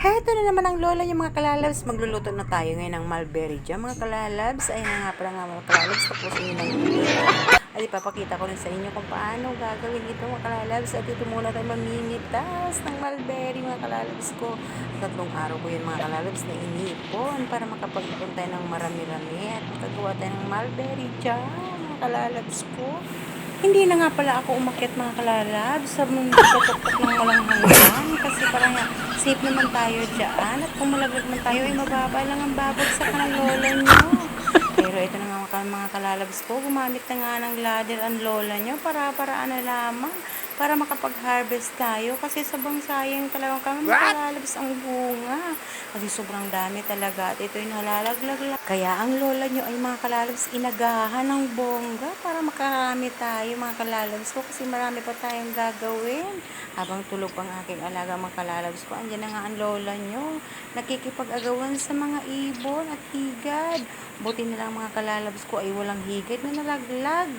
Heto na naman ang lola niyo mga kalalabs. Magluluto na tayo ngayon ng mulberry jam mga kalalabs. Ayun na nga pala nga mga kalalabs. Tapusin nyo ng video. At ipapakita ko rin sa inyo kung paano gagawin ito mga kalalabs. At ito muna tayo mamimitas ng mulberry mga kalalabs ko. 3 araw ko yun mga kalalabs na inipon para makapag-ipon tayo ng marami-rami. At makagawa tayo ng mulberry jam mga kalalabs ko. Hindi na nga pala ako umakyat mga kalalabs sa pagkatuktok ng walang hanggan kasi parang safe naman tayo dyan at kung malaglag man tayo ay mababa lang ang babagsak ng lola nyo. Pero ito na nga mga kalalabs ko, gumamit na nga ng ladder ang lola nyo para-paraan na lamang para makapag-harvest tayo kasi sabang sayang talagang kami mga kalalabs ang bunga. Kasi sobrang dami talaga at ito'y nalalaglag lang. Kaya ang lola nyo ay mga kalalabs inagahan ng bongga para makarami tayo mga kalalabs ko kasi marami pa tayong gagawin. Habang tulog pang aking alaga mga kalalabs ko, andyan na nga ang lola nyo. Nakikipag-agawan sa mga ibon at higad. Buti na lang mga kalalabs ko ay walang higad na nalaglag.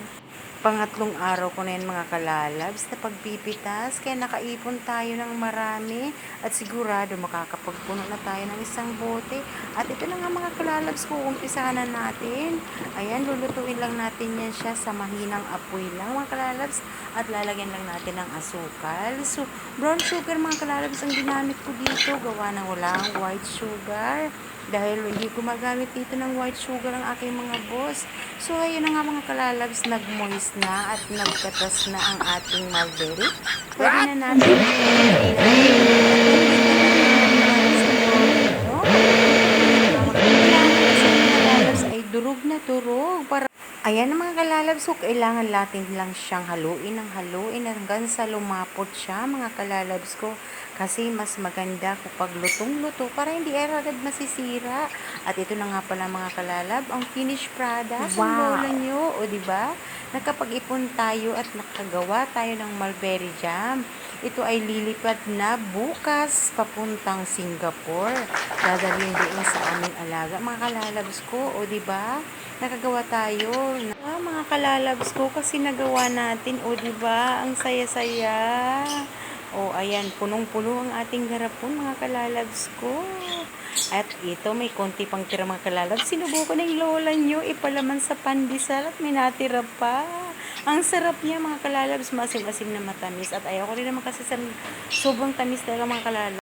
3 araw ko na yan mga kalalabs na pagpipitas kaya nakaipon tayo ng marami at sigurado makakapagpuno na tayo ng isang bote. At ito na nga mga kalalabs ko, umpisahan na natin. Ayan, lulutuin lang natin yan siya sa mahinang apoy lang mga kalalabs at lalagyan lang natin ng asukal. So, brown sugar mga kalalabs ang ginamit ko dito, gawa ng walang white sugar. Dahil hindi gumagamit dito ng white sugar ang aking mga boss. So, ayun na nga mga kalalabs, nag-moist na at nagkatas na ang ating mulberry. Pwede na natin ay durog na durog. Ayan mga kalalabs, so kailangan natin lang siyang haluin hanggang sa lumapot siya mga kalalabs ko. Kasi mas maganda kapag lutong-luto para hindi agad masisira. At ito na nga pala mga kalalab, ang finished product ng lola nyo. O diba? Nakapag-ipon tayo at nakagawa tayo ng mulberry jam. Ito ay lilipat na bukas papuntang Singapore. Dadalhin doon sa aming alaga. Mga kalalabs ko, o diba? Nakagawa tayo. Mga kalalabs ko kasi nagawa natin. O diba? Ang saya-saya. O ayan, punong-puno ang ating garapon mga kalalabs ko. At ito, may konti pang tira mga kalalabs. Sinubukan ng lola nyo, ipalaman sa pandesal at may natira pa. Ang sarap niya mga kalalabs, masim-asim na matamis. At ayaw ko rin naman kasi sobrang tamis talaga mga kalalabs.